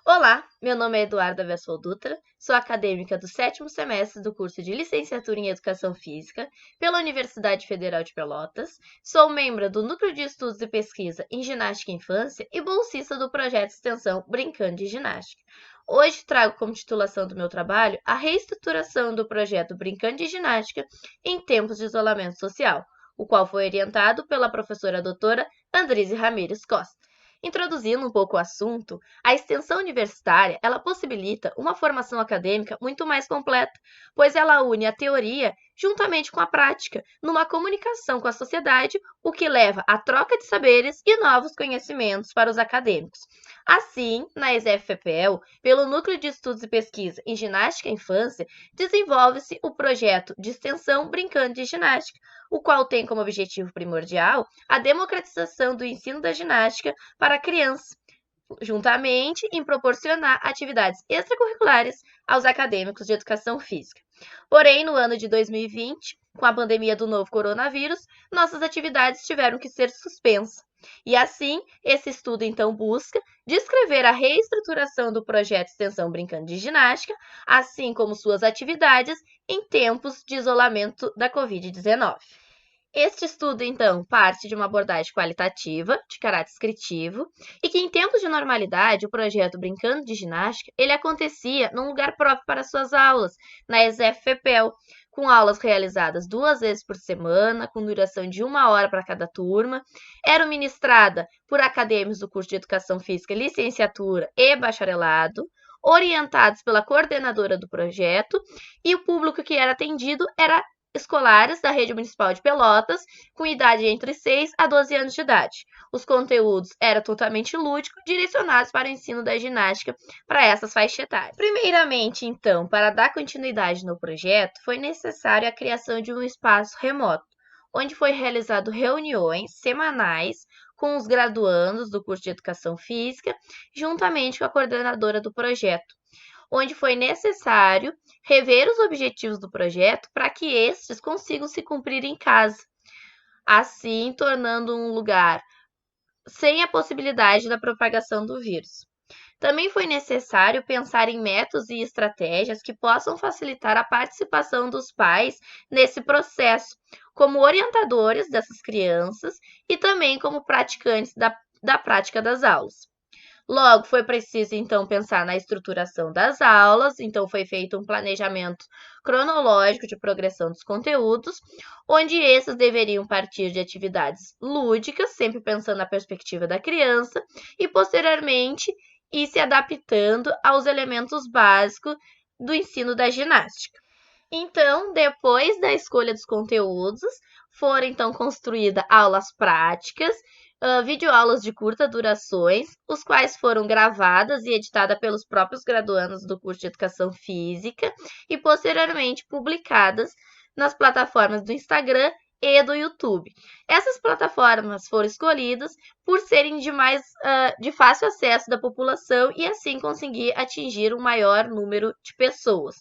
Olá, meu nome é Eduarda Vessel Dutra, sou acadêmica do 7º semestre do curso de Licenciatura em Educação Física pela Universidade Federal de Pelotas, sou membro do Núcleo de Estudos e Pesquisa em Ginástica e Infância e bolsista do projeto de extensão Brincando de Ginástica. Hoje trago como titulação do meu trabalho a reestruturação do projeto Brincando de Ginástica em tempos de isolamento social, o qual foi orientado pela professora doutora Andrize Ramires Costa. Introduzindo um pouco o assunto, a extensão universitária, ela possibilita uma formação acadêmica muito mais completa, pois ela une a teoria juntamente com a prática, numa comunicação com a sociedade, o que leva à troca de saberes e novos conhecimentos para os acadêmicos. Assim, na ESEF-FPEL, pelo Núcleo de Estudos e Pesquisa em Ginástica e Infância, desenvolve-se o projeto de extensão Brincando de Ginástica, o qual tem como objetivo primordial a democratização do ensino da ginástica para a criança, juntamente em proporcionar atividades extracurriculares aos acadêmicos de educação física. Porém, no ano de 2020, com a pandemia do novo coronavírus, nossas atividades tiveram que ser suspensas. E assim, esse estudo então busca descrever a reestruturação do projeto Extensão Brincando de Ginástica, assim como suas atividades em tempos de isolamento da Covid-19. Este estudo, então, parte de uma abordagem qualitativa, de caráter descritivo, e que em tempos de normalidade, o projeto Brincando de Ginástica, ele acontecia num lugar próprio para suas aulas, na ESEF-FPEL, com aulas realizadas 2 vezes por semana, com duração de 1 hora para cada turma, era ministrada por acadêmicos do curso de Educação Física, licenciatura e bacharelado, orientados pela coordenadora do projeto, e o público que era atendido era escolares da rede municipal de Pelotas, com idade entre 6 a 12 anos de idade. Os conteúdos eram totalmente lúdicos, direcionados para o ensino da ginástica para essas faixas etárias. Primeiramente, então, para dar continuidade no projeto, foi necessária a criação de um espaço remoto, onde foi realizado reuniões semanais com os graduandos do curso de Educação Física, juntamente com a coordenadora do projeto, onde foi necessário rever os objetivos do projeto para que estes consigam se cumprir em casa, assim tornando um lugar sem a possibilidade da propagação do vírus. Também foi necessário pensar em métodos e estratégias que possam facilitar a participação dos pais nesse processo, como orientadores dessas crianças e também como praticantes da prática das aulas. Logo, foi preciso, então, pensar na estruturação das aulas, então foi feito um planejamento cronológico de progressão dos conteúdos, onde esses deveriam partir de atividades lúdicas, sempre pensando na perspectiva da criança, e posteriormente ir se adaptando aos elementos básicos do ensino da ginástica. Então, depois da escolha dos conteúdos, foram então construídas aulas práticas, videoaulas de curta durações, os quais foram gravadas e editadas pelos próprios graduandos do curso de Educação Física e posteriormente publicadas nas plataformas do Instagram e do YouTube. Essas plataformas foram escolhidas por serem de fácil acesso da população e assim conseguir atingir um maior número de pessoas.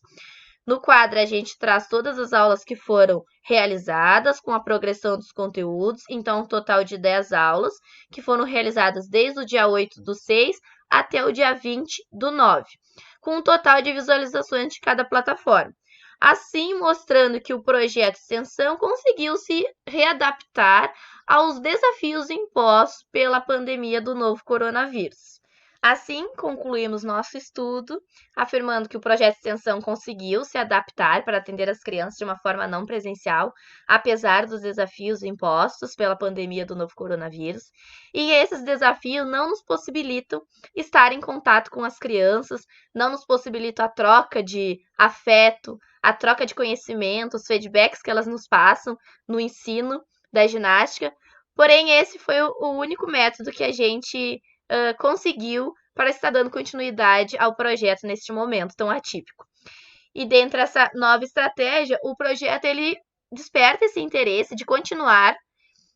No quadro, a gente traz todas as aulas que foram realizadas com a progressão dos conteúdos, então um total de 10 aulas, que foram realizadas desde o dia 8/6 até o dia 20/9, com um total de visualizações de cada plataforma. Assim, mostrando que o projeto de extensão conseguiu se readaptar aos desafios impostos pela pandemia do novo coronavírus. Assim, concluímos nosso estudo, afirmando que o projeto de extensão conseguiu se adaptar para atender as crianças de uma forma não presencial, apesar dos desafios impostos pela pandemia do novo coronavírus, e esses desafios não nos possibilitam estar em contato com as crianças, não nos possibilitam a troca de afeto, a troca de conhecimento, os feedbacks que elas nos passam no ensino da ginástica. Porém, esse foi o único método que a gente conseguiu para estar dando continuidade ao projeto neste momento tão atípico. E dentro dessa nova estratégia, o projeto ele desperta esse interesse de continuar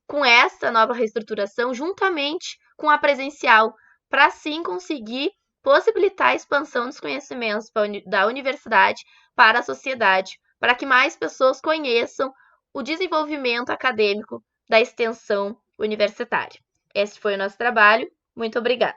com essa nova reestruturação juntamente com a presencial, para assim conseguir possibilitar a expansão dos conhecimentos da universidade para a sociedade, para que mais pessoas conheçam o desenvolvimento acadêmico da extensão universitária. Esse foi o nosso trabalho. Muito obrigada!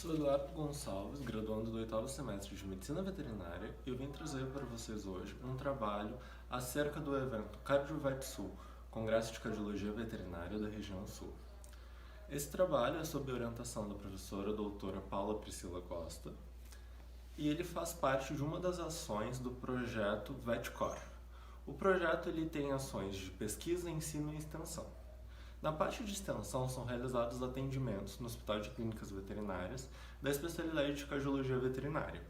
Sou Eduardo Gonçalves, graduando do 8º semestre de Medicina Veterinária, e eu vim trazer para vocês hoje um trabalho acerca do evento CardioVet Sul, Congresso de Cardiologia Veterinária da região Sul. Esse trabalho é sob orientação da professora doutora Paula Priscila Costa, e ele faz parte de uma das ações do projeto VetCor. O projeto ele tem ações de pesquisa, ensino e extensão. Na parte de extensão são realizados atendimentos no Hospital de Clínicas Veterinárias da especialidade de cardiologia veterinária.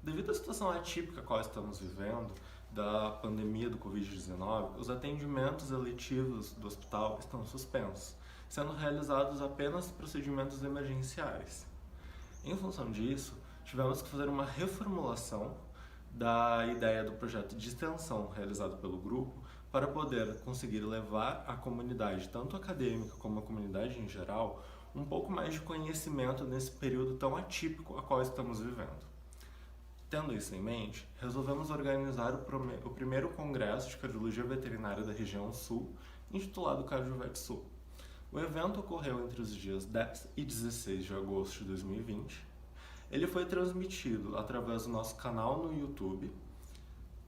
Devido à situação atípica a qual estamos vivendo, da pandemia do Covid-19, os atendimentos eletivos do hospital estão suspensos, sendo realizados apenas procedimentos emergenciais. Em função disso, tivemos que fazer uma reformulação da ideia do projeto de extensão realizado pelo grupo para poder conseguir levar à comunidade, tanto acadêmica como a comunidade em geral, um pouco mais de conhecimento nesse período tão atípico a qual estamos vivendo. Tendo isso em mente, resolvemos organizar o primeiro congresso de cardiologia veterinária da região Sul, intitulado CardioVet Sul. O evento ocorreu entre os dias 10 e 16 de agosto de 2020. Ele foi transmitido através do nosso canal no YouTube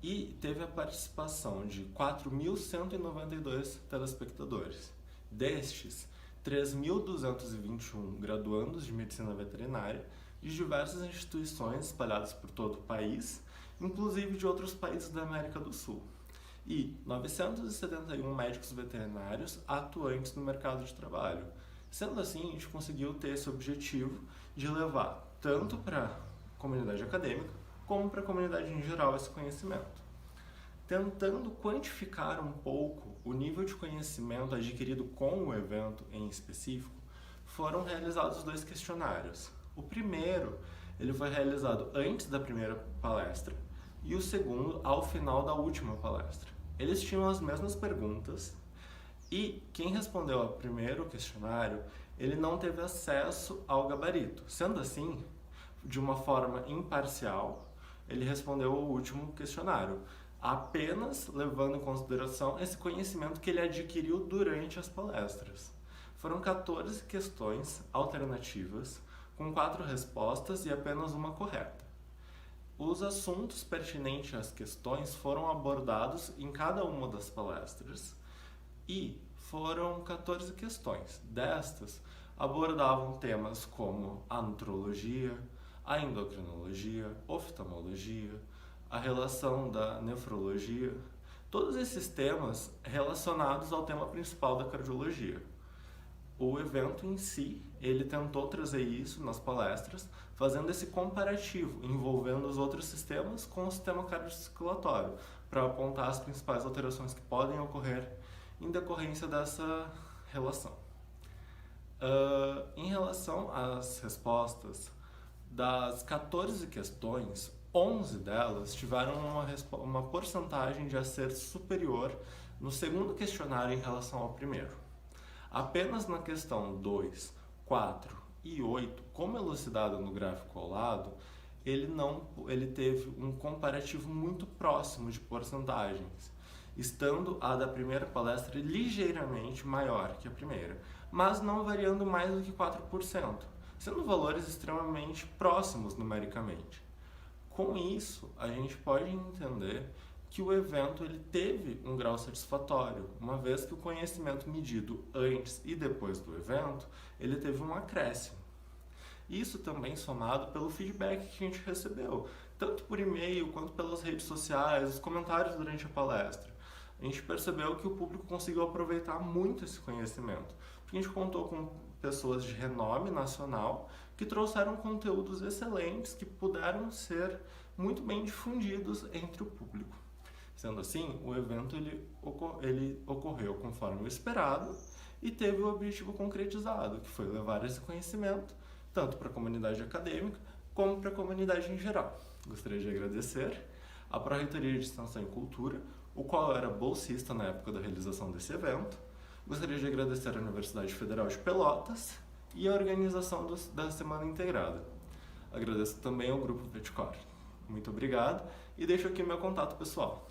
e teve a participação de 4.192 telespectadores. Destes, 3.221 graduandos de medicina veterinária de diversas instituições espalhadas por todo o país, inclusive de outros países da América do Sul, e 971 médicos veterinários atuantes no mercado de trabalho. Sendo assim, a gente conseguiu ter esse objetivo de levar tanto para a comunidade acadêmica como para a comunidade em geral esse conhecimento. Tentando quantificar um pouco o nível de conhecimento adquirido com o evento em específico, foram realizados 2 questionários. O primeiro, ele foi realizado antes da primeira palestra e o segundo ao final da última palestra. Eles tinham as mesmas perguntas e quem respondeu ao primeiro questionário, ele não teve acesso ao gabarito. Sendo assim, de uma forma imparcial, ele respondeu ao último questionário, apenas levando em consideração esse conhecimento que ele adquiriu durante as palestras. Foram 14 questões alternativas, com 4 respostas e apenas uma correta. Os assuntos pertinentes às questões foram abordados em cada uma das palestras e foram 14 questões. Destas, abordavam temas como a nutrologia, a endocrinologia, oftalmologia, a relação da nefrologia, todos esses temas relacionados ao tema principal da cardiologia. O evento em si, ele tentou trazer isso nas palestras, fazendo esse comparativo, envolvendo os outros sistemas com o sistema cardiocirculatório, para apontar as principais alterações que podem ocorrer em decorrência dessa relação. Em relação às respostas, das 14 questões, 11 delas tiveram uma porcentagem de acerto superior no segundo questionário em relação ao primeiro. Apenas na questão 2, 4 e 8, como elucidado no gráfico ao lado, ele teve um comparativo muito próximo de porcentagens, estando a da primeira palestra ligeiramente maior que a primeira, mas não variando mais do que 4%, sendo valores extremamente próximos numericamente. Com isso, a gente pode entender que o evento ele teve um grau satisfatório, uma vez que o conhecimento medido antes e depois do evento, ele teve um acréscimo. Isso também somado pelo feedback que a gente recebeu, tanto por e-mail quanto pelas redes sociais, os comentários durante a palestra. A gente percebeu que o público conseguiu aproveitar muito esse conhecimento, porque a gente contou com pessoas de renome nacional que trouxeram conteúdos excelentes que puderam ser muito bem difundidos entre o público. Sendo assim, o evento ele ocorreu conforme o esperado e teve o objetivo concretizado, que foi levar esse conhecimento tanto para a comunidade acadêmica como para a comunidade em geral. Gostaria de agradecer à Pró-Reitoria de Extensão e Cultura, o qual era bolsista na época da realização desse evento. Gostaria de agradecer à Universidade Federal de Pelotas e a organização da Semana Integrada. Agradeço também ao Grupo VetCor. Muito obrigado e deixo aqui meu contato pessoal.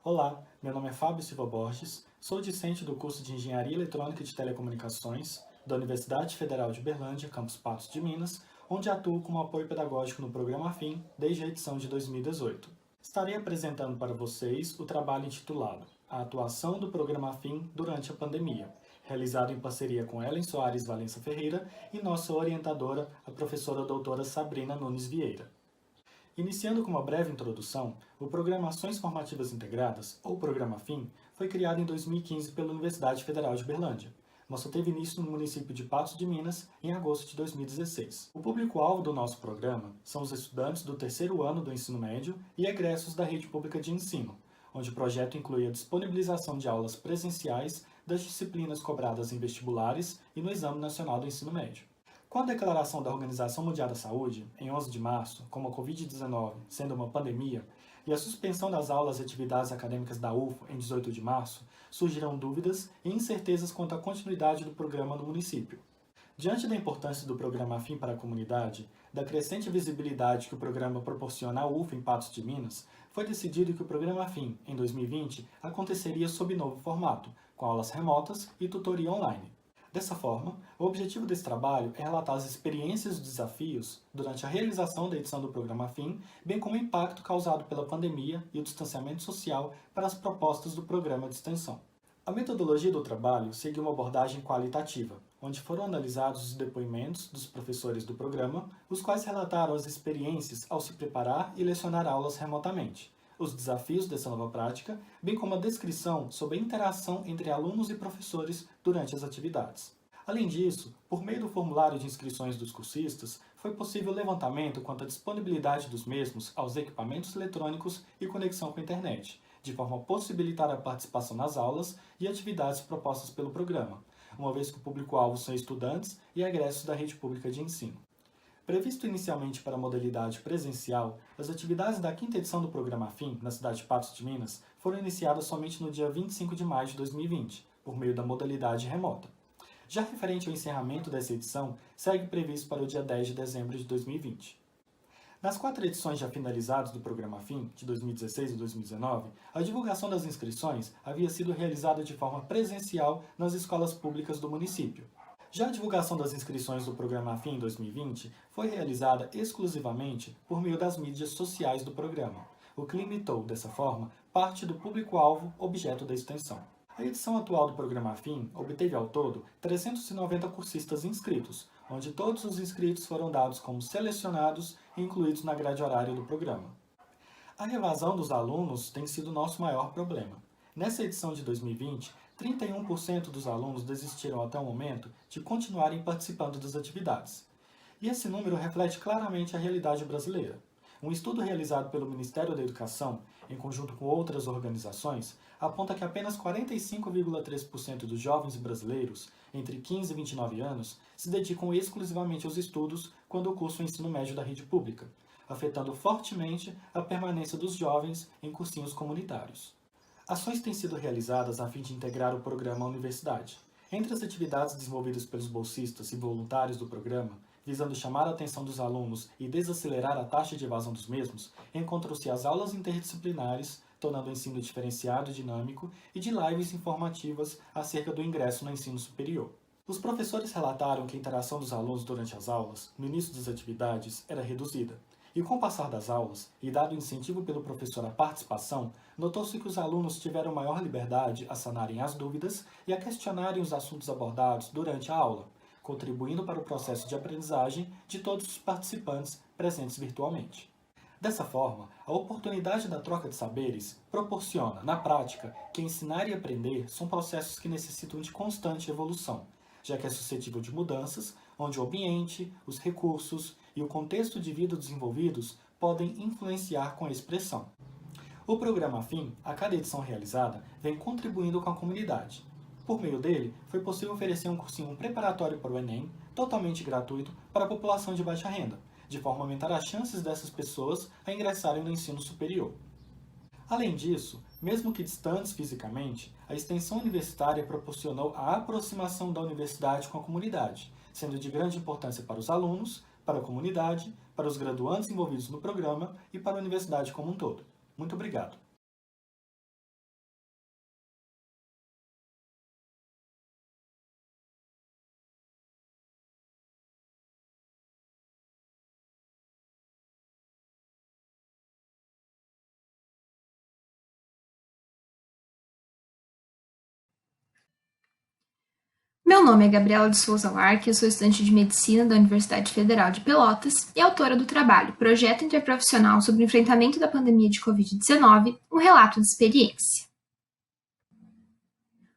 Olá, meu nome é Fábio Silva Borges, sou discente do curso de Engenharia Eletrônica e de Telecomunicações da Universidade Federal de Uberlândia, campus Patos de Minas, onde atuo como apoio pedagógico no programa FIM desde a edição de 2018. Estarei apresentando para vocês o trabalho intitulado A Atuação do Programa FIM durante a Pandemia, realizado em parceria com Ellen Soares Valença Ferreira e nossa orientadora, a professora doutora Sabrina Nunes Vieira. Iniciando com uma breve introdução, o Programa Ações Formativas Integradas, ou Programa FIM, foi criado em 2015 pela Universidade Federal de Uberlândia, mas só teve início no município de Patos de Minas em agosto de 2016. O público-alvo do nosso programa são os estudantes do terceiro ano do ensino médio e egressos da rede pública de ensino, onde o projeto inclui a disponibilização de aulas presenciais das disciplinas cobradas em vestibulares e no Exame Nacional do Ensino Médio. Com a declaração da Organização Mundial da Saúde, em 11 de março, como a Covid-19 sendo uma pandemia, e a suspensão das aulas e atividades acadêmicas da UFO em 18 de março, surgiram dúvidas e incertezas quanto à continuidade do programa no município. Diante da importância do programa FIM para a comunidade, da crescente visibilidade que o programa proporciona à UFO em Patos de Minas, foi decidido que o programa FIM, em 2020, aconteceria sob novo formato, com aulas remotas e tutoria online. Dessa forma, o objetivo desse trabalho é relatar as experiências e desafios durante a realização da edição do programa FIM, bem como o impacto causado pela pandemia e o distanciamento social para as propostas do programa de extensão. A metodologia do trabalho segue uma abordagem qualitativa, onde foram analisados os depoimentos dos professores do programa, os quais relataram as experiências ao se preparar e lecionar aulas remotamente, os desafios dessa nova prática, bem como a descrição sobre a interação entre alunos e professores durante as atividades. Além disso, por meio do formulário de inscrições dos cursistas, foi possível o levantamento quanto à disponibilidade dos mesmos aos equipamentos eletrônicos e conexão com a internet, de forma a possibilitar a participação nas aulas e atividades propostas pelo programa, uma vez que o público-alvo são estudantes e egressos da rede pública de ensino. Previsto inicialmente para a modalidade presencial, as atividades da quinta edição do programa FIM, na cidade de Patos de Minas, foram iniciadas somente no dia 25 de maio de 2020, por meio da modalidade remota. Já referente ao encerramento dessa edição, segue previsto para o dia 10 de dezembro de 2020. Nas 4 edições já finalizadas do programa FIM, de 2016 e 2019, a divulgação das inscrições havia sido realizada de forma presencial nas escolas públicas do município. Já a divulgação das inscrições do programa FIM em 2020 foi realizada exclusivamente por meio das mídias sociais do programa, o que limitou, dessa forma, parte do público-alvo objeto da extensão. A edição atual do programa FIM obteve ao todo 390 cursistas inscritos, onde todos os inscritos foram dados como selecionados e incluídos na grade horária do programa. A evasão dos alunos tem sido nosso maior problema. Nessa edição de 2020, 31% dos alunos desistiram até o momento de continuarem participando das atividades. E esse número reflete claramente a realidade brasileira. Um estudo realizado pelo Ministério da Educação, em conjunto com outras organizações, aponta que apenas 45,3% dos jovens brasileiros, entre 15 e 29 anos, se dedicam exclusivamente aos estudos quando cursam o ensino médio da rede pública, afetando fortemente a permanência dos jovens em cursinhos comunitários. Ações têm sido realizadas a fim de integrar o programa à universidade. Entre as atividades desenvolvidas pelos bolsistas e voluntários do programa, visando chamar a atenção dos alunos e desacelerar a taxa de evasão dos mesmos, encontram-se as aulas interdisciplinares, tornando o ensino diferenciado e dinâmico, e de lives informativas acerca do ingresso no ensino superior. Os professores relataram que a interação dos alunos durante as aulas, no início das atividades, era reduzida. E com o passar das aulas, e dado o incentivo pelo professor à participação, notou-se que os alunos tiveram maior liberdade a sanarem as dúvidas e a questionarem os assuntos abordados durante a aula, contribuindo para o processo de aprendizagem de todos os participantes presentes virtualmente. Dessa forma, a oportunidade da troca de saberes proporciona, na prática, que ensinar e aprender são processos que necessitam de constante evolução, já que é suscetível de mudanças, onde o ambiente, os recursos e o contexto de vida desenvolvidos podem influenciar com a expressão. O programa FIM, a cada edição realizada, vem contribuindo com a comunidade. Por meio dele, foi possível oferecer um cursinho preparatório para o Enem, totalmente gratuito para a população de baixa renda, de forma a aumentar as chances dessas pessoas a ingressarem no ensino superior. Além disso, mesmo que distantes fisicamente, a extensão universitária proporcionou a aproximação da universidade com a comunidade, sendo de grande importância para os alunos, para a comunidade, para os graduandos envolvidos no programa e para a universidade como um todo. Muito obrigado. Meu nome é Gabriela de Souza Larque, eu sou estudante de Medicina da Universidade Federal de Pelotas e autora do trabalho Projeto Interprofissional sobre o Enfrentamento da Pandemia de Covid-19, um relato de experiência.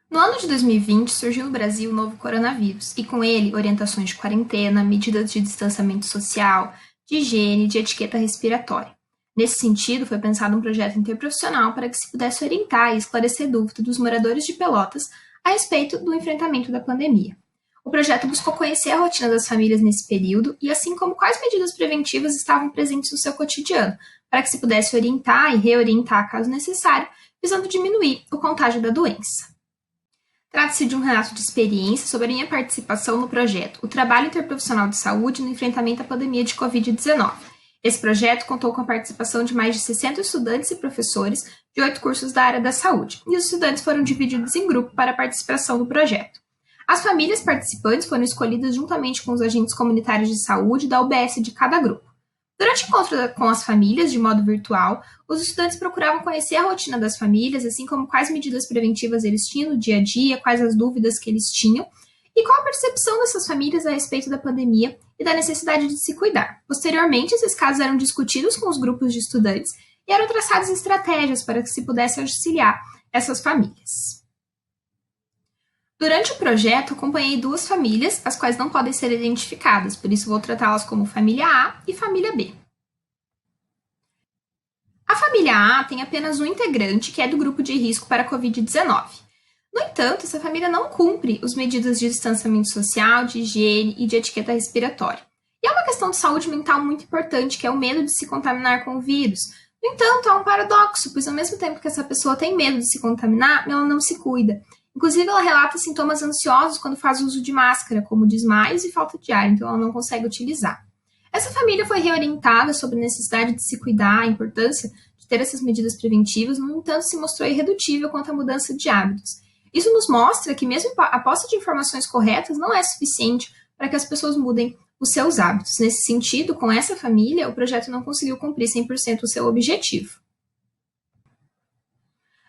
No ano de 2020, surgiu no Brasil o novo coronavírus, e com ele, orientações de quarentena, medidas de distanciamento social, de higiene e de etiqueta respiratória. Nesse sentido, foi pensado um projeto interprofissional para que se pudesse orientar e esclarecer dúvidas dos moradores de Pelotas a respeito do enfrentamento da pandemia. O projeto buscou conhecer a rotina das famílias nesse período e, assim como quais medidas preventivas estavam presentes no seu cotidiano, para que se pudesse orientar e reorientar caso necessário, visando diminuir o contágio da doença. Trata-se de um relato de experiência sobre a minha participação no projeto, o Trabalho Interprofissional de Saúde no Enfrentamento à Pandemia de Covid-19. Esse projeto contou com a participação de mais de 60 estudantes e professores de 8 cursos da área da saúde, e os estudantes foram divididos em grupo para a participação no projeto. As famílias participantes foram escolhidas juntamente com os agentes comunitários de saúde da UBS de cada grupo. Durante o encontro com as famílias, de modo virtual, os estudantes procuravam conhecer a rotina das famílias, assim como quais medidas preventivas eles tinham no dia a dia, quais as dúvidas que eles tinham, e qual a percepção dessas famílias a respeito da pandemia e da necessidade de se cuidar. Posteriormente, esses casos eram discutidos com os grupos de estudantes e eram traçadas estratégias para que se pudesse auxiliar essas famílias. Durante o projeto, acompanhei 2 famílias, as quais não podem ser identificadas, por isso vou tratá-las como família A e família B. A família A tem apenas um integrante, que é do grupo de risco para a Covid-19. No entanto, essa família não cumpre as medidas de distanciamento social, de higiene e de etiqueta respiratória. E é uma questão de saúde mental muito importante, que é o medo de se contaminar com o vírus. No entanto, há um paradoxo, pois ao mesmo tempo que essa pessoa tem medo de se contaminar, ela não se cuida. Inclusive, ela relata sintomas ansiosos quando faz uso de máscara, como desmaios e falta de ar, então ela não consegue utilizar. Essa família foi reorientada sobre a necessidade de se cuidar, a importância de ter essas medidas preventivas, no entanto, se mostrou irredutível quanto à mudança de hábitos. Isso nos mostra que mesmo a posse de informações corretas não é suficiente para que as pessoas mudem os seus hábitos. Nesse sentido, com essa família, o projeto não conseguiu cumprir 100% o seu objetivo.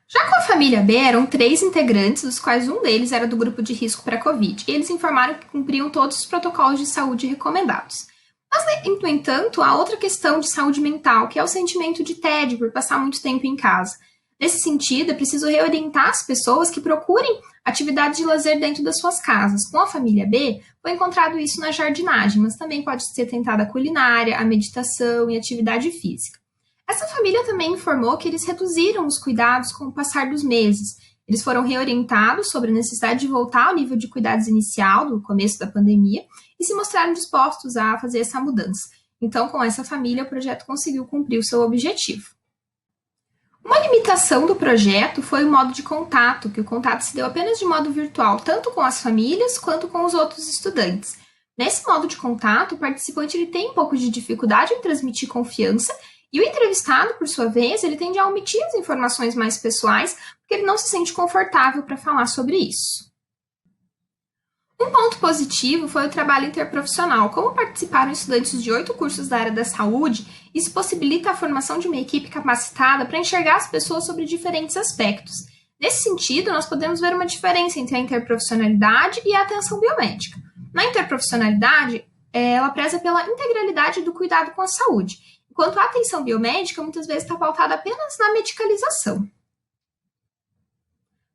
Já com a família B, eram 3 integrantes, dos quais um deles era do grupo de risco para a Covid, e eles informaram que cumpriam todos os protocolos de saúde recomendados. Mas, no entanto, há outra questão de saúde mental, que é o sentimento de tédio por passar muito tempo em casa. Nesse sentido, é preciso reorientar as pessoas que procurem atividades de lazer dentro das suas casas. Com a família B, foi encontrado isso na jardinagem, mas também pode ser tentada a culinária, a meditação e a atividade física. Essa família também informou que eles reduziram os cuidados com o passar dos meses. Eles foram reorientados sobre a necessidade de voltar ao nível de cuidados inicial do começo da pandemia e se mostraram dispostos a fazer essa mudança. Então, com essa família, o projeto conseguiu cumprir o seu objetivo. Uma limitação do projeto foi o modo de contato, que o contato se deu apenas de modo virtual, tanto com as famílias quanto com os outros estudantes. Nesse modo de contato, o participante ele tem um pouco de dificuldade em transmitir confiança e o entrevistado, por sua vez, ele tende a omitir as informações mais pessoais porque ele não se sente confortável para falar sobre isso. Um ponto positivo foi o trabalho interprofissional. Como participaram estudantes de 8 cursos da área da saúde, isso possibilita a formação de uma equipe capacitada para enxergar as pessoas sobre diferentes aspectos. Nesse sentido, nós podemos ver uma diferença entre a interprofissionalidade e a atenção biomédica. Na interprofissionalidade, ela preza pela integralidade do cuidado com a saúde, enquanto a atenção biomédica muitas vezes está pautada apenas na medicalização.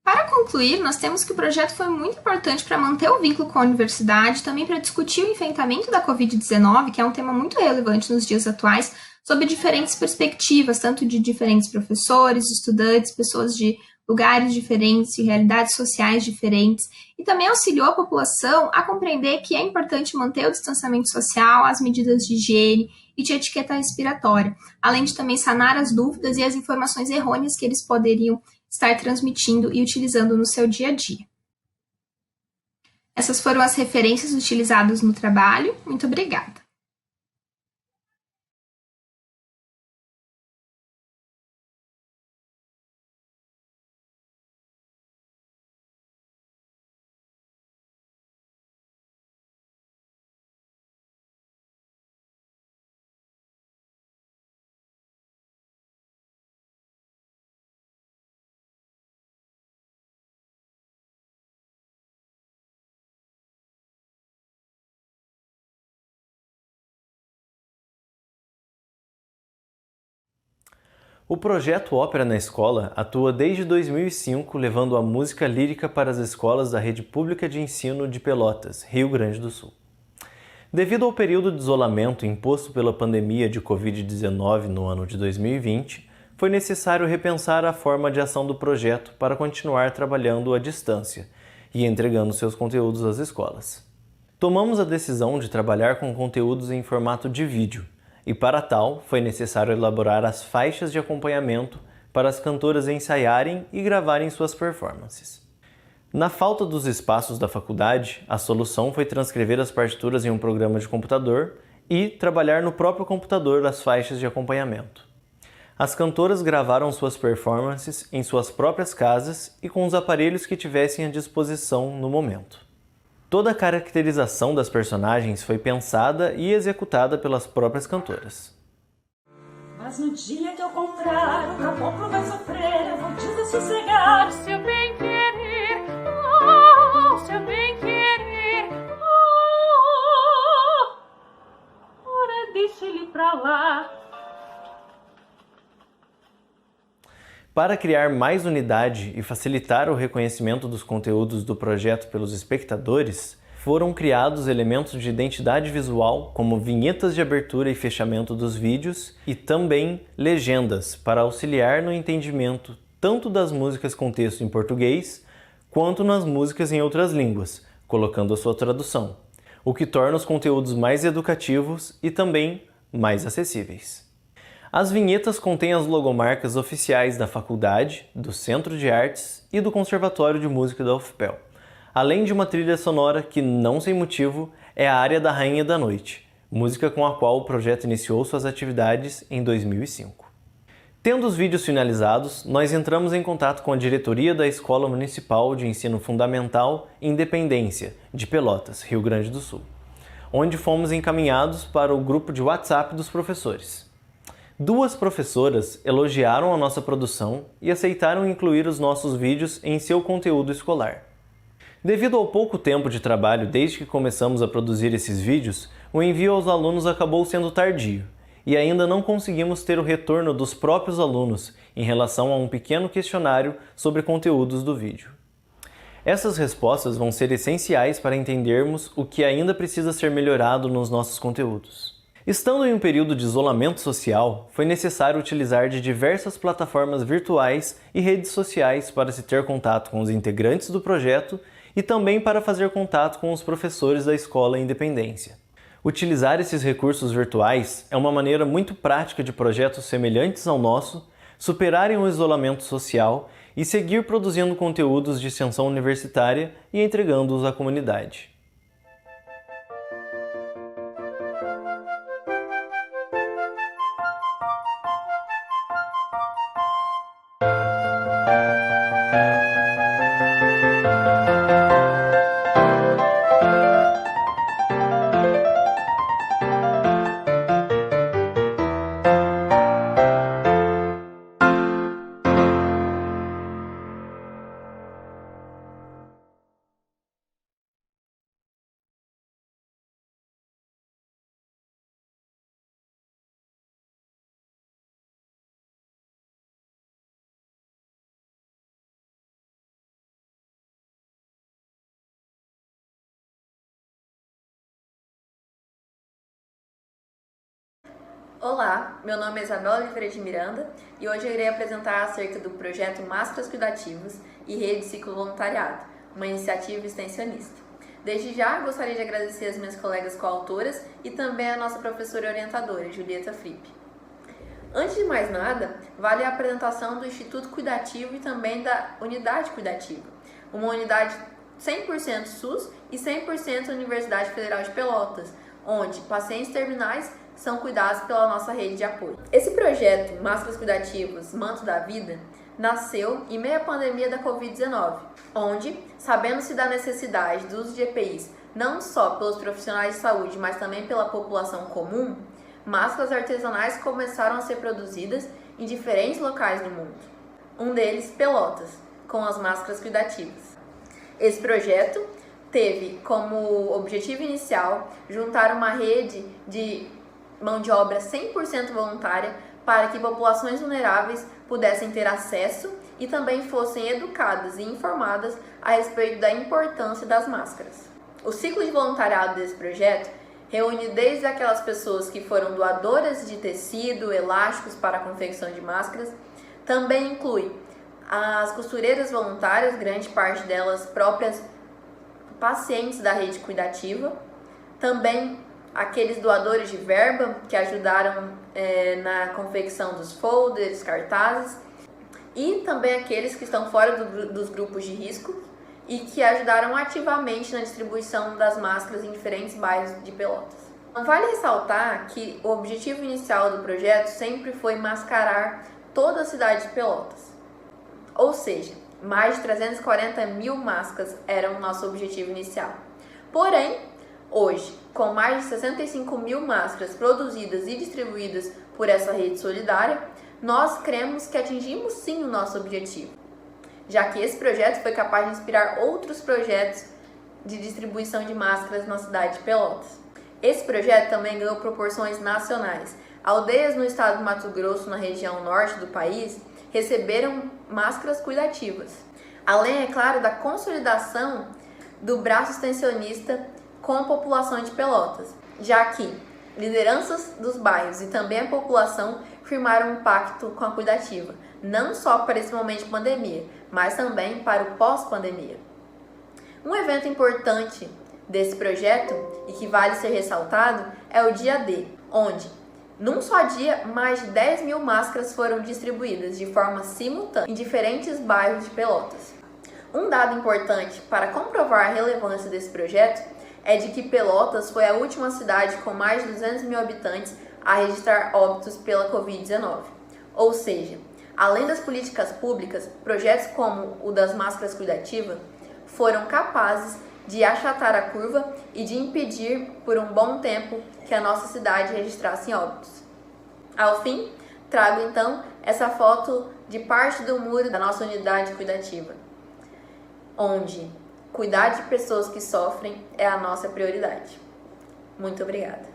Para concluir, nós temos que o projeto foi muito importante para manter o vínculo com a universidade, também para discutir o enfrentamento da Covid-19, que é um tema muito relevante nos dias atuais, sob diferentes perspectivas, tanto de diferentes professores, estudantes, pessoas de lugares diferentes, de realidades sociais diferentes, e também auxiliou a população a compreender que é importante manter o distanciamento social, as medidas de higiene e de etiqueta respiratória, além de também sanar as dúvidas e as informações errôneas que eles poderiam estar transmitindo e utilizando no seu dia a dia. Essas foram as referências utilizadas no trabalho. Muito obrigada! O projeto Ópera na Escola atua desde 2005, levando a música lírica para as escolas da Rede Pública de Ensino de Pelotas, Rio Grande do Sul. Devido ao período de isolamento imposto pela pandemia de Covid-19 no ano de 2020, foi necessário repensar a forma de ação do projeto para continuar trabalhando à distância e entregando seus conteúdos às escolas. Tomamos a decisão de trabalhar com conteúdos em formato de vídeo, e para tal foi necessário elaborar as faixas de acompanhamento para as cantoras ensaiarem e gravarem suas performances. Na falta dos espaços da faculdade, a solução foi transcrever as partituras em um programa de computador e trabalhar no próprio computador as faixas de acompanhamento. As cantoras gravaram suas performances em suas próprias casas e com os aparelhos que tivessem à disposição no momento. Toda a caracterização das personagens foi pensada e executada pelas próprias cantoras. Mas no dia que eu comprar, o caboclo vai sofrer, eu vou desassossegar. Seu bem querer, oh, seu bem querer, oh, ora deixa ele pra lá. Para criar mais unidade e facilitar o reconhecimento dos conteúdos do projeto pelos espectadores, foram criados elementos de identidade visual, como vinhetas de abertura e fechamento dos vídeos, e também legendas para auxiliar no entendimento tanto das músicas com texto em português, quanto nas músicas em outras línguas, colocando a sua tradução, o que torna os conteúdos mais educativos e também mais acessíveis. As vinhetas contêm as logomarcas oficiais da faculdade, do Centro de Artes e do Conservatório de Música da UFPEL, além de uma trilha sonora que, não sem motivo, é a Área da Rainha da Noite, música com a qual o projeto iniciou suas atividades em 2005. Tendo os vídeos finalizados, nós entramos em contato com a diretoria da Escola Municipal de Ensino Fundamental Independência, de Pelotas, Rio Grande do Sul, onde fomos encaminhados para o grupo de WhatsApp dos professores. 2 professoras elogiaram a nossa produção e aceitaram incluir os nossos vídeos em seu conteúdo escolar. Devido ao pouco tempo de trabalho desde que começamos a produzir esses vídeos, o envio aos alunos acabou sendo tardio, e ainda não conseguimos ter o retorno dos próprios alunos em relação a um pequeno questionário sobre conteúdos do vídeo. Essas respostas vão ser essenciais para entendermos o que ainda precisa ser melhorado nos nossos conteúdos. Estando em um período de isolamento social, foi necessário utilizar de diversas plataformas virtuais e redes sociais para se ter contato com os integrantes do projeto e também para fazer contato com os professores da Escola Independência. Utilizar esses recursos virtuais é uma maneira muito prática de projetos semelhantes ao nosso superarem o isolamento social e seguir produzindo conteúdos de extensão universitária e entregando-os à comunidade. Olá, meu nome é Isabela Oliveira de Miranda e hoje eu irei apresentar acerca do projeto Máscaras Cuidativas e Rede Ciclo Voluntariado, uma iniciativa extensionista. Desde já, gostaria de agradecer as minhas colegas coautoras e também a nossa professora orientadora, Julieta Fripp. Antes de mais nada, vale a apresentação do Instituto Cuidativo e também da Unidade Cuidativa, uma unidade 100% SUS e 100% Universidade Federal de Pelotas, onde pacientes terminais são cuidados pela nossa rede de apoio. Esse projeto, Máscaras Cuidativas, Manto da Vida, nasceu em meio à pandemia da Covid-19, onde, sabendo-se da necessidade do uso de EPIs não só pelos profissionais de saúde, mas também pela população comum, máscaras artesanais começaram a ser produzidas em diferentes locais do mundo. Um deles, Pelotas, com as máscaras cuidativas. Esse projeto teve como objetivo inicial juntar uma rede de mão de obra 100% voluntária para que populações vulneráveis pudessem ter acesso e também fossem educadas e informadas a respeito da importância das máscaras. O ciclo de voluntariado desse projeto reúne desde aquelas pessoas que foram doadoras de tecido, elásticos para a confecção de máscaras, também inclui as costureiras voluntárias, grande parte delas próprias pacientes da rede cuidativa, também aqueles doadores de verba que ajudaram na confecção dos folders, cartazes, e também aqueles que estão fora dos grupos de risco e que ajudaram ativamente na distribuição das máscaras em diferentes bairros de Pelotas. Vale ressaltar que o objetivo inicial do projeto sempre foi mascarar toda a cidade de Pelotas. Ou seja, mais de 340 mil máscaras eram o nosso objetivo inicial. Porém, hoje, com mais de 65 mil máscaras produzidas e distribuídas por essa rede solidária, nós cremos que atingimos sim o nosso objetivo, já que esse projeto foi capaz de inspirar outros projetos de distribuição de máscaras na cidade de Pelotas. Esse projeto também ganhou proporções nacionais. Aldeias no estado do Mato Grosso, na região norte do país, receberam máscaras cuidativas. Além, é claro, da consolidação do braço extensionista com a população de Pelotas, já que lideranças dos bairros e também a população firmaram um pacto com a cuidativa, não só para esse momento de pandemia, mas também para o pós-pandemia. Um evento importante desse projeto e que vale ser ressaltado é o Dia D, onde, num só dia, mais de 10 mil máscaras foram distribuídas de forma simultânea em diferentes bairros de Pelotas. Um dado importante para comprovar a relevância desse projeto é de que Pelotas foi a última cidade com mais de 200 mil habitantes a registrar óbitos pela Covid-19. Ou seja, além das políticas públicas, projetos como o das máscaras cuidativas foram capazes de achatar a curva e de impedir por um bom tempo que a nossa cidade registrasse óbitos. Ao fim, trago então essa foto de parte do muro da nossa unidade cuidativa, onde cuidar de pessoas que sofrem é a nossa prioridade. Muito obrigada.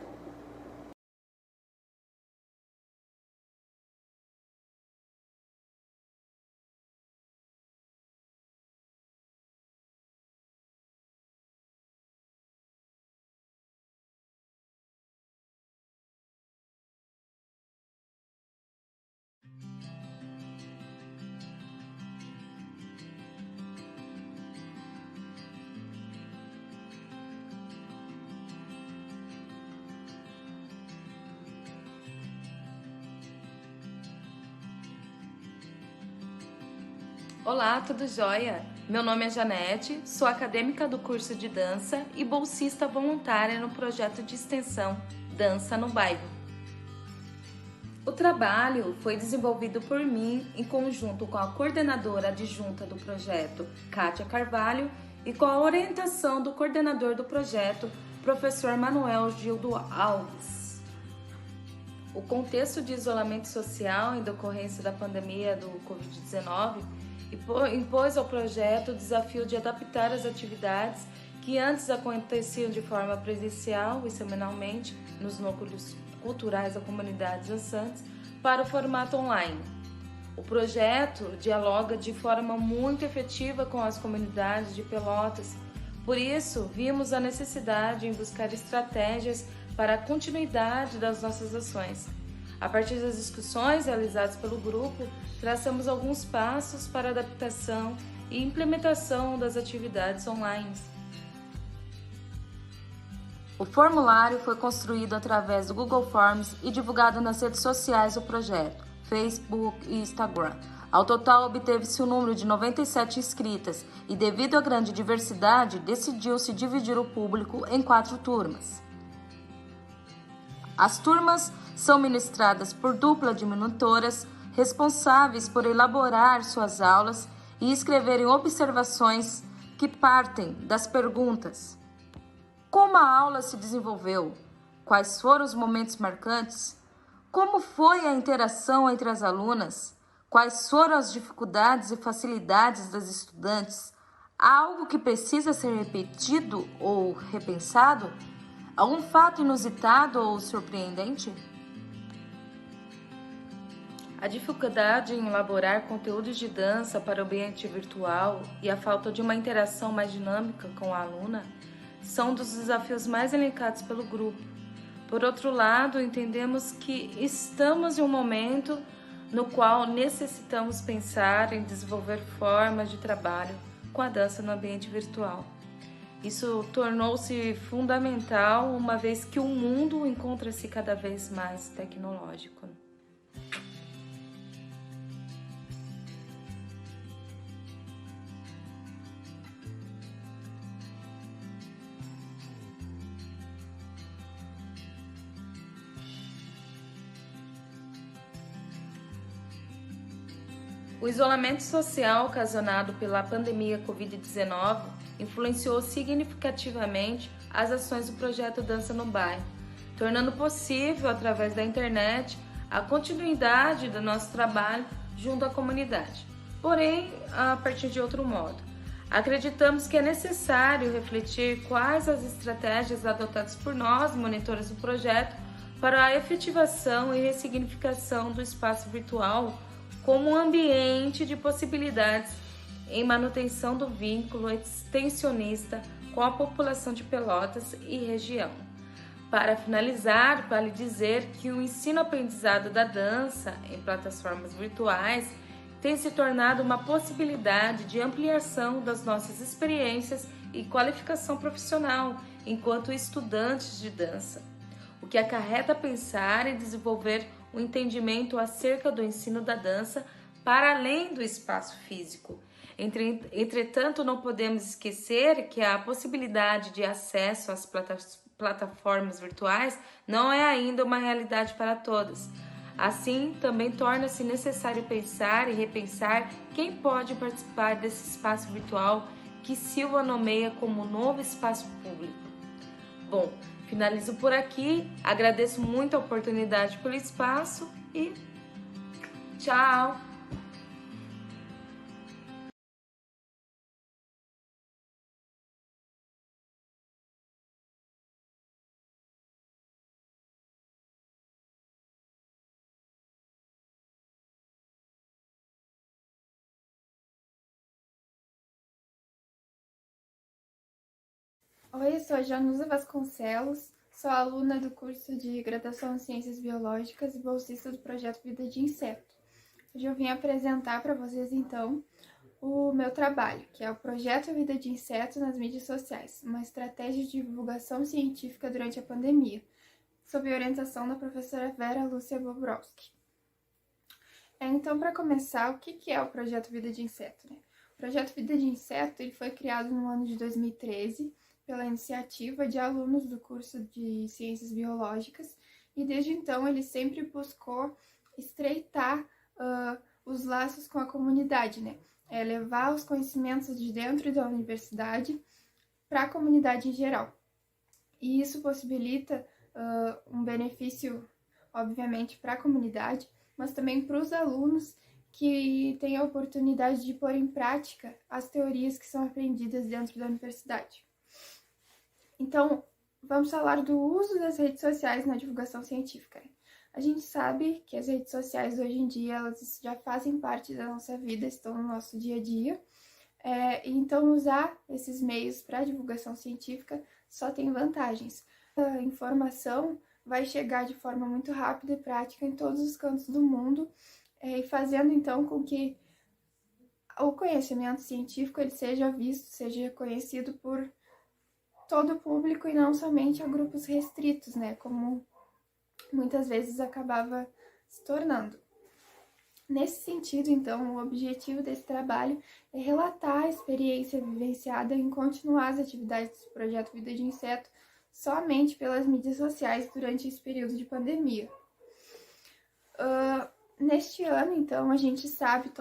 Olá, tudo jóia? Meu nome é Janete, sou acadêmica do curso de dança e bolsista voluntária no projeto de extensão Dança no Bairro. O trabalho foi desenvolvido por mim em conjunto com a coordenadora adjunta do projeto, Kátia Carvalho, e com a orientação do coordenador do projeto, professor Manuel Gildo Alves. O contexto de isolamento social em decorrência da pandemia do Covid-19 impôs ao projeto o desafio de adaptar as atividades que antes aconteciam de forma presencial e semanalmente nos núcleos culturais da comunidade dançantes para o formato online. O projeto dialoga de forma muito efetiva com as comunidades de Pelotas, por isso vimos a necessidade em buscar estratégias para a continuidade das nossas ações. A partir das discussões realizadas pelo grupo, traçamos alguns passos para a adaptação e implementação das atividades online. O formulário foi construído através do Google Forms e divulgado nas redes sociais do projeto, Facebook e Instagram. Ao total, obteve-se o número de 97 inscritas e, devido à grande diversidade, decidiu-se dividir o público em 4 turmas. As turmas são ministradas por dupla de monitoras, responsáveis por elaborar suas aulas e escreverem observações que partem das perguntas: como a aula se desenvolveu? Quais foram os momentos marcantes? Como foi a interação entre as alunas? Quais foram as dificuldades e facilidades das estudantes? Há algo que precisa ser repetido ou repensado? Algum fato inusitado ou surpreendente? A dificuldade em elaborar conteúdos de dança para o ambiente virtual e a falta de uma interação mais dinâmica com a aluna são dos desafios mais elencados pelo grupo. Por outro lado, entendemos que estamos em um momento no qual necessitamos pensar em desenvolver formas de trabalho com a dança no ambiente virtual. Isso tornou-se fundamental uma vez que o mundo encontra-se cada vez mais tecnológico. O isolamento social ocasionado pela pandemia Covid-19 influenciou significativamente as ações do projeto Dança no Bairro, tornando possível, através da internet, a continuidade do nosso trabalho junto à comunidade, porém a partir de outro modo. Acreditamos que é necessário refletir quais as estratégias adotadas por nós, monitores do projeto, para a efetivação e ressignificação do espaço virtual como um ambiente de possibilidades em manutenção do vínculo extensionista com a população de Pelotas e região. Para finalizar, vale dizer que o ensino-aprendizado da dança em plataformas virtuais tem se tornado uma possibilidade de ampliação das nossas experiências e qualificação profissional enquanto estudantes de dança, o que acarreta pensar e desenvolver o entendimento acerca do ensino da dança para além do espaço físico. Entretanto, não podemos esquecer que a possibilidade de acesso às plataformas virtuais não é ainda uma realidade para todas. Assim, também torna-se necessário pensar e repensar quem pode participar desse espaço virtual que Silva nomeia como novo espaço público. Bom, finalizo por aqui, agradeço muito a oportunidade pelo espaço e tchau! Oi, eu sou a Janusa Vasconcelos, sou aluna do curso de graduação em Ciências Biológicas e bolsista do projeto Vida de Inseto. Hoje eu vim apresentar para vocês, então, o meu trabalho, que é o Projeto Vida de Inseto nas mídias sociais, uma estratégia de divulgação científica durante a pandemia, sob a orientação da professora Vera Lúcia Bobrowski. Então, para começar, o que é o Projeto Vida de Inseto, né? O Projeto Vida de Inseto ele foi criado no ano de 2013, pela iniciativa de alunos do curso de Ciências Biológicas, e desde então ele sempre buscou estreitar os laços com a comunidade, né? Levar os conhecimentos de dentro da universidade para a comunidade em geral. E isso possibilita um benefício, obviamente, para a comunidade, mas também para os alunos que têm a oportunidade de pôr em prática as teorias que são aprendidas dentro da universidade. Então, vamos falar do uso das redes sociais na divulgação científica. A gente sabe que as redes sociais hoje em dia elas já fazem parte da nossa vida, estão no nosso dia a dia. Então, usar esses meios para divulgação científica só tem vantagens. A informação vai chegar de forma muito rápida e prática em todos os cantos do mundo, e fazendo então com que o conhecimento científico ele seja visto, seja conhecido por todo o público e não somente a grupos restritos, né, como muitas vezes acabava se tornando. Nesse sentido, então, o objetivo desse trabalho é relatar a experiência vivenciada em continuar as atividades do Projeto Vida de Inseto somente pelas mídias sociais durante esse período de pandemia. Neste ano, então, a gente sabe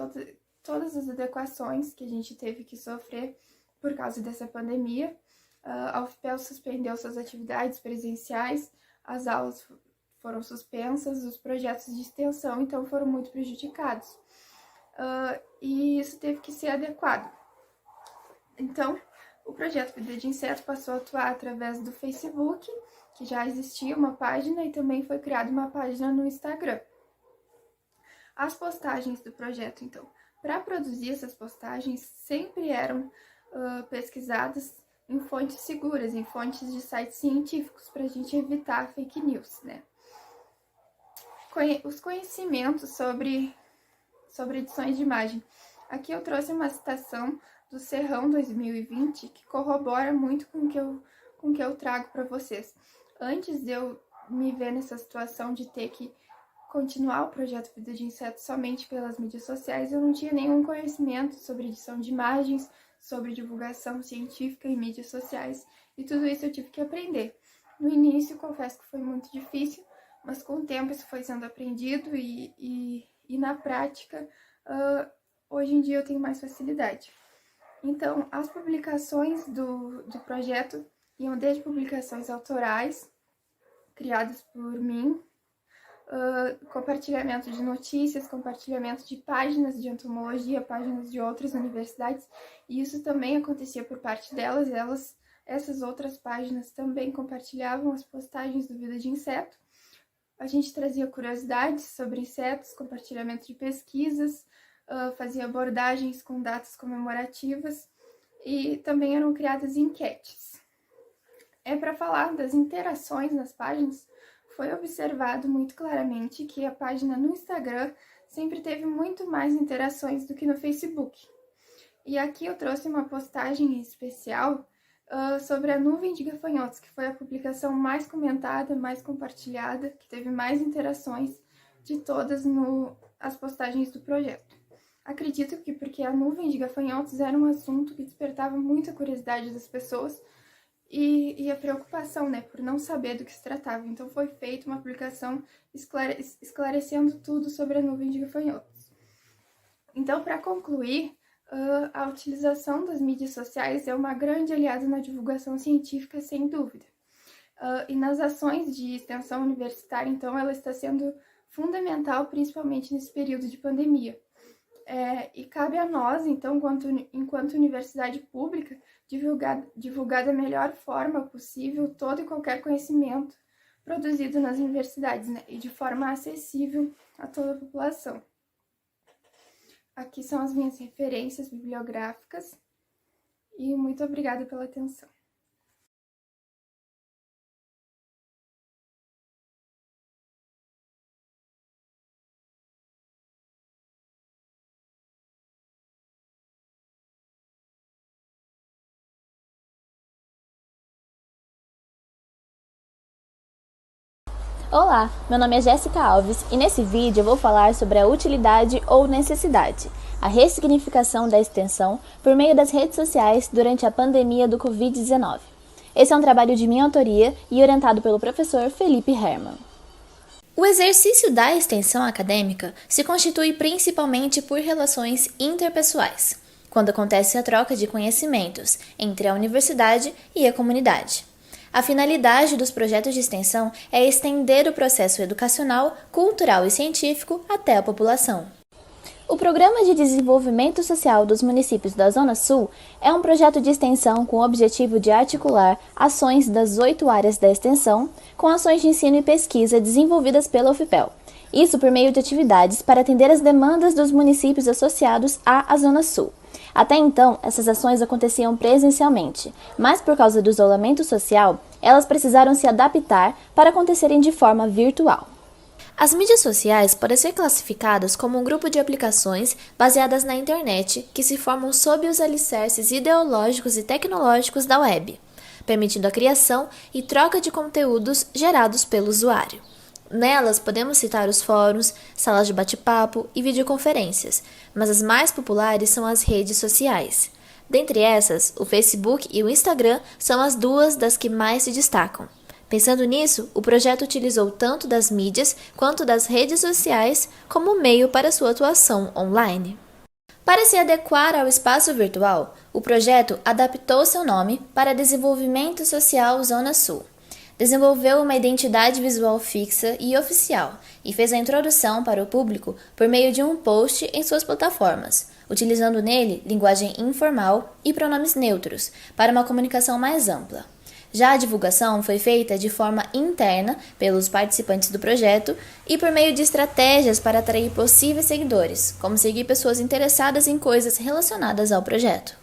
todas as adequações que a gente teve que sofrer por causa dessa pandemia. A UFPEL suspendeu suas atividades presenciais, as aulas foram suspensas, os projetos de extensão, então, foram muito prejudicados. E isso teve que ser adequado. Então, o projeto Vida de Inseto passou a atuar através do Facebook, que já existia uma página, e também foi criada uma página no Instagram. As postagens do projeto, então. Para produzir essas postagens, sempre eram pesquisadas em fontes seguras, em fontes de sites científicos, para a gente evitar fake news, né? Os conhecimentos sobre edições de imagem. Aqui eu trouxe uma citação do Serrão 2020, que corrobora muito com o que eu trago para vocês. Antes de eu me ver nessa situação de ter que continuar o projeto Vida de Inseto somente pelas mídias sociais, eu não tinha nenhum conhecimento sobre edição de imagens, sobre divulgação científica em mídias sociais, e tudo isso eu tive que aprender. No início, confesso que foi muito difícil, mas com o tempo isso foi sendo aprendido e na prática, hoje em dia eu tenho mais facilidade. Então, as publicações do projeto iam desde publicações autorais, criadas por mim, compartilhamento de notícias, compartilhamento de páginas de entomologia, páginas de outras universidades, e isso também acontecia por parte delas. Essas outras páginas também compartilhavam as postagens do Vida de Inseto. A gente trazia curiosidades sobre insetos, compartilhamento de pesquisas, fazia abordagens com datas comemorativas e também eram criadas enquetes. Para falar das interações nas páginas, foi observado muito claramente que a página no Instagram sempre teve muito mais interações do que no Facebook. E aqui eu trouxe uma postagem especial sobre a nuvem de gafanhotos, que foi a publicação mais comentada, mais compartilhada, que teve mais interações de todas as postagens do projeto. Acredito que porque a nuvem de gafanhotos era um assunto que despertava muita curiosidade das pessoas e a preocupação, né, por não saber do que se tratava. Então foi feita uma publicação esclarecendo tudo sobre a nuvem de gafanhotos. Então, para concluir, a utilização das mídias sociais é uma grande aliada na divulgação científica, sem dúvida. E nas ações de extensão universitária, então, ela está sendo fundamental, principalmente nesse período de pandemia. E cabe a nós, então, enquanto universidade pública, divulgar da melhor forma possível todo e qualquer conhecimento produzido nas universidades, né? E de forma acessível a toda a população. Aqui são as minhas referências bibliográficas e muito obrigada pela atenção. Olá, meu nome é Jéssica Alves e nesse vídeo eu vou falar sobre a utilidade ou necessidade, a ressignificação da extensão por meio das redes sociais durante a pandemia do Covid-19. Esse é um trabalho de minha autoria e orientado pelo professor Felipe Hermann. O exercício da extensão acadêmica se constitui principalmente por relações interpessoais, quando acontece a troca de conhecimentos entre a universidade e a comunidade. A finalidade dos projetos de extensão é estender o processo educacional, cultural e científico até a população. O Programa de Desenvolvimento Social dos Municípios da Zona Sul é um projeto de extensão com o objetivo de articular ações das 8 áreas da extensão com ações de ensino e pesquisa desenvolvidas pela UFPEL. Isso por meio de atividades para atender as demandas dos municípios associados à Zona Sul. Até então, essas ações aconteciam presencialmente, mas por causa do isolamento social, elas precisaram se adaptar para acontecerem de forma virtual. As mídias sociais podem ser classificadas como um grupo de aplicações baseadas na internet que se formam sob os alicerces ideológicos e tecnológicos da web, permitindo a criação e troca de conteúdos gerados pelo usuário. Nelas podemos citar os fóruns, salas de bate-papo e videoconferências, mas as mais populares são as redes sociais. Dentre essas, o Facebook e o Instagram são as duas das que mais se destacam. Pensando nisso, o projeto utilizou tanto das mídias quanto das redes sociais como meio para sua atuação online. Para se adequar ao espaço virtual, o projeto adaptou seu nome para Desenvolvimento Social Zona Sul. Desenvolveu uma identidade visual fixa e oficial e fez a introdução para o público por meio de um post em suas plataformas, utilizando nele linguagem informal e pronomes neutros para uma comunicação mais ampla. Já a divulgação foi feita de forma interna pelos participantes do projeto e por meio de estratégias para atrair possíveis seguidores, como seguir pessoas interessadas em coisas relacionadas ao projeto.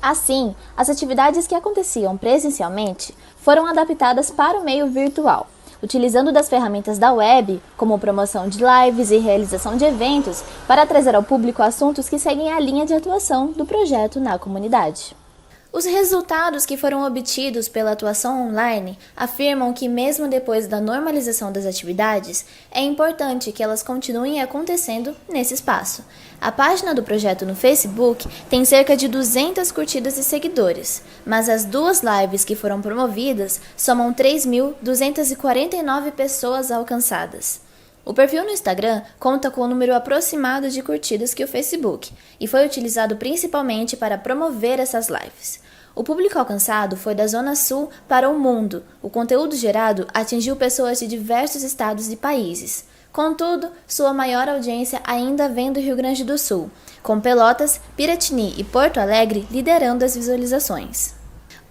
Assim, as atividades que aconteciam presencialmente foram adaptadas para o meio virtual, utilizando das ferramentas da web, como promoção de lives e realização de eventos, para trazer ao público assuntos que seguem a linha de atuação do projeto na comunidade. Os resultados que foram obtidos pela atuação online afirmam que, mesmo depois da normalização das atividades, é importante que elas continuem acontecendo nesse espaço. A página do projeto no Facebook tem cerca de 200 curtidas e seguidores, mas as 2 lives que foram promovidas somam 3.249 pessoas alcançadas. O perfil no Instagram conta com o número aproximado de curtidas que o Facebook e foi utilizado principalmente para promover essas lives. O público alcançado foi da Zona Sul para o mundo. O conteúdo gerado atingiu pessoas de diversos estados e países. Contudo, sua maior audiência ainda vem do Rio Grande do Sul, com Pelotas, Piratini e Porto Alegre liderando as visualizações.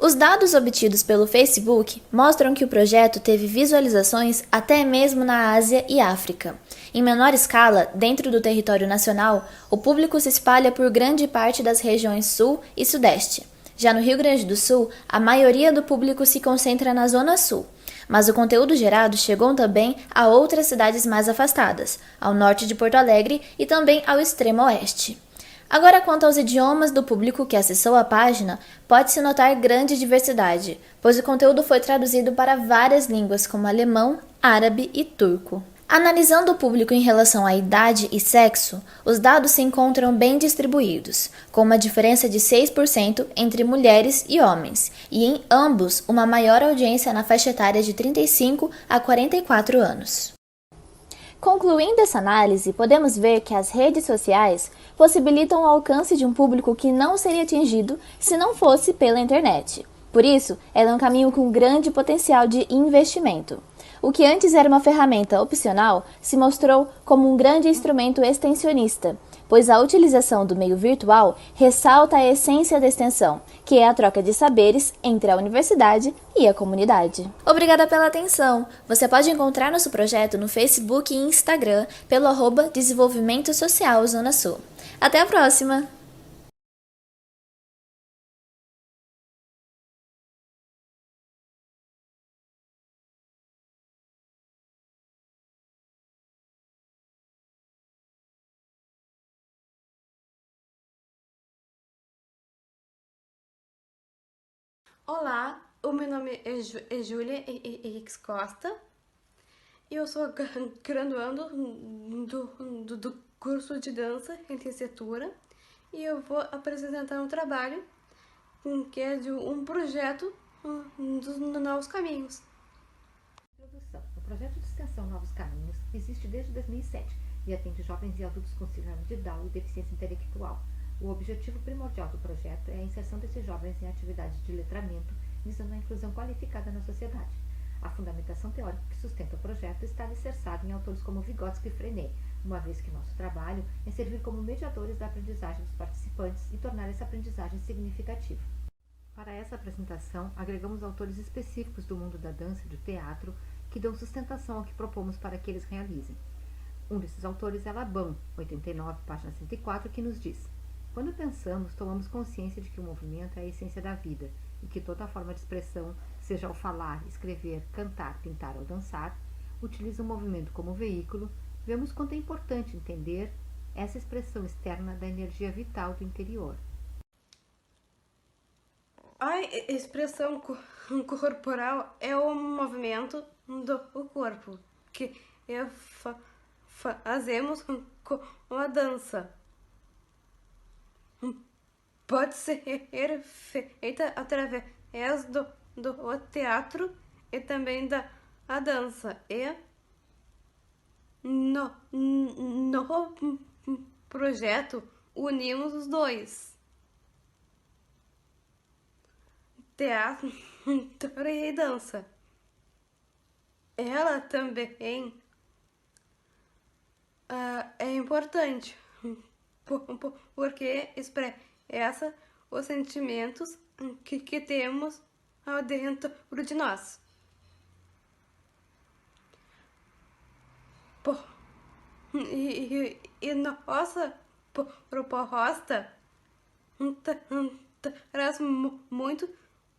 Os dados obtidos pelo Facebook mostram que o projeto teve visualizações até mesmo na Ásia e África. Em menor escala, dentro do território nacional, o público se espalha por grande parte das regiões Sul e Sudeste. Já no Rio Grande do Sul, a maioria do público se concentra na Zona Sul, mas o conteúdo gerado chegou também a outras cidades mais afastadas, ao norte de Porto Alegre e também ao extremo oeste. Agora, quanto aos idiomas do público que acessou a página, pode-se notar grande diversidade, pois o conteúdo foi traduzido para várias línguas como alemão, árabe e turco. Analisando o público em relação à idade e sexo, os dados se encontram bem distribuídos, com uma diferença de 6% entre mulheres e homens, e em ambos uma maior audiência na faixa etária de 35 a 44 anos. Concluindo essa análise, podemos ver que as redes sociais possibilitam o alcance de um público que não seria atingido se não fosse pela internet. Por isso, ela é um caminho com grande potencial de investimento. O que antes era uma ferramenta opcional se mostrou como um grande instrumento extensionista, pois a utilização do meio virtual ressalta a essência da extensão, que é a troca de saberes entre a universidade e a comunidade. Obrigada pela atenção! Você pode encontrar nosso projeto no Facebook e Instagram pelo @Desenvolvimento Social Zona Sul. Até a próxima! Olá, o meu nome é Júlia Henriques Costa e eu sou graduando do curso de dança em licenciatura e eu vou apresentar um trabalho que é de um projeto dos Novos Caminhos. O projeto de extensão Novos Caminhos existe desde 2007 e atende jovens e adultos com síndrome de Down e deficiência intelectual. O objetivo primordial do projeto é a inserção desses jovens em atividades de letramento, visando a inclusão qualificada na sociedade. A fundamentação teórica que sustenta o projeto está alicerçada em autores como Vygotsky e Freinet, uma vez que nosso trabalho é servir como mediadores da aprendizagem dos participantes e tornar essa aprendizagem significativa. Para essa apresentação, agregamos autores específicos do mundo da dança e do teatro que dão sustentação ao que propomos para que eles realizem. Um desses autores é Laban, 89, página 104, que nos diz: quando pensamos, tomamos consciência de que o movimento é a essência da vida e que toda forma de expressão, seja ao falar, escrever, cantar, pintar ou dançar, utiliza o movimento como veículo, vemos quanto é importante entender essa expressão externa da energia vital do interior. A expressão corporal é o movimento do corpo que fazemos com a dança. Pode ser feita através do teatro e também da dança. E no projeto unimos os dois. Teatro e dança. Ela também é importante porque expressa os sentimentos que temos dentro de nós. E nossa proposta traz muito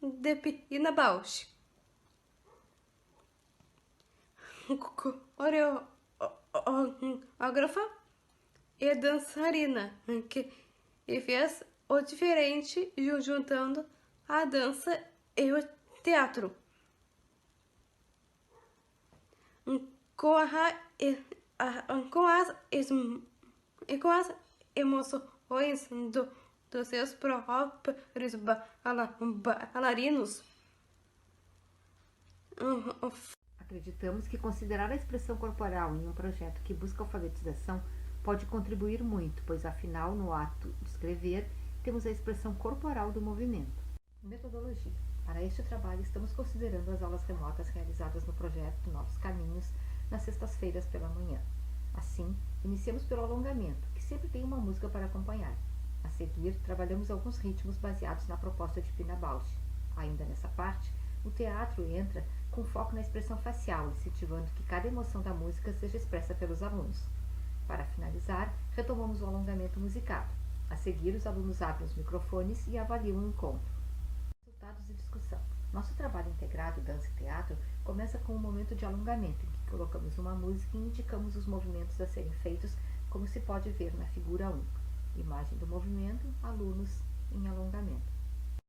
de Pina Bausch. Coreógrafa e dançarina que fez o diferente juntando a dança e o teatro. Com as emoções dos seus próprios bailarinos. Acreditamos que considerar a expressão corporal em um projeto que busca alfabetização pode contribuir muito, pois afinal, no ato de escrever, temos a expressão corporal do movimento. Metodologia. Para este trabalho, estamos considerando as aulas remotas realizadas no projeto Novos Caminhos, nas sextas-feiras pela manhã. Assim, iniciamos pelo alongamento, que sempre tem uma música para acompanhar. A seguir, trabalhamos alguns ritmos baseados na proposta de Pina Bausch. Ainda nessa parte, o teatro entra com foco na expressão facial, incentivando que cada emoção da música seja expressa pelos alunos. Para finalizar, retomamos o alongamento musicado. A seguir, os alunos abrem os microfones e avaliam o encontro. Resultados e discussão. Nosso trabalho integrado dança e teatro começa com um momento de alongamento, em que colocamos uma música e indicamos os movimentos a serem feitos, como se pode ver na figura 1. Imagem do movimento, alunos em alongamento.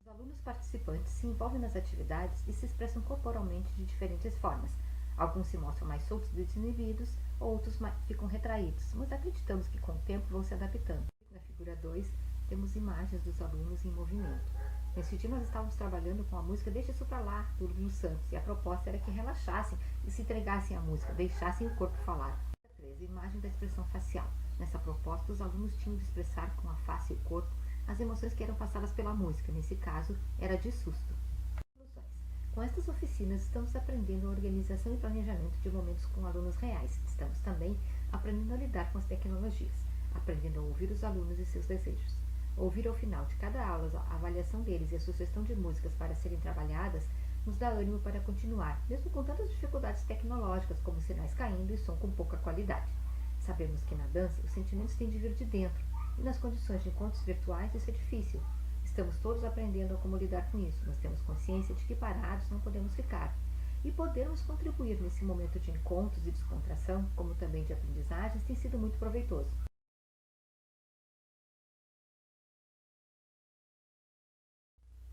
Os alunos participantes se envolvem nas atividades e se expressam corporalmente de diferentes formas. Alguns se mostram mais soltos e desinibidos, outros ficam retraídos, mas acreditamos que com o tempo vão se adaptando. Na figura 2, temos imagens dos alunos em movimento. Nesse dia nós estávamos trabalhando com a música Deixa Isso Pra Lá, do Lulu Santos, e a proposta era que relaxassem e se entregassem à música, deixassem o corpo falar. 3. Imagem da expressão facial. Nessa proposta, os alunos tinham de expressar com a face e o corpo as emoções que eram passadas pela música, nesse caso, era de susto. Com estas oficinas, estamos aprendendo a organização e planejamento de momentos com alunos reais. Estamos também aprendendo a lidar com as tecnologias, aprendendo a ouvir os alunos e seus desejos. Ouvir ao final de cada aula a avaliação deles e a sugestão de músicas para serem trabalhadas nos dá ânimo para continuar, mesmo com tantas dificuldades tecnológicas como sinais caindo e som com pouca qualidade. Sabemos que na dança os sentimentos têm de vir de dentro, e nas condições de encontros virtuais isso é difícil. Estamos todos aprendendo a como lidar com isso, mas temos consciência de que parados não podemos ficar. E podermos contribuir nesse momento de encontros e descontração, como também de aprendizagens, tem sido muito proveitoso.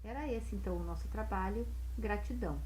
Era esse então o nosso trabalho. Gratidão.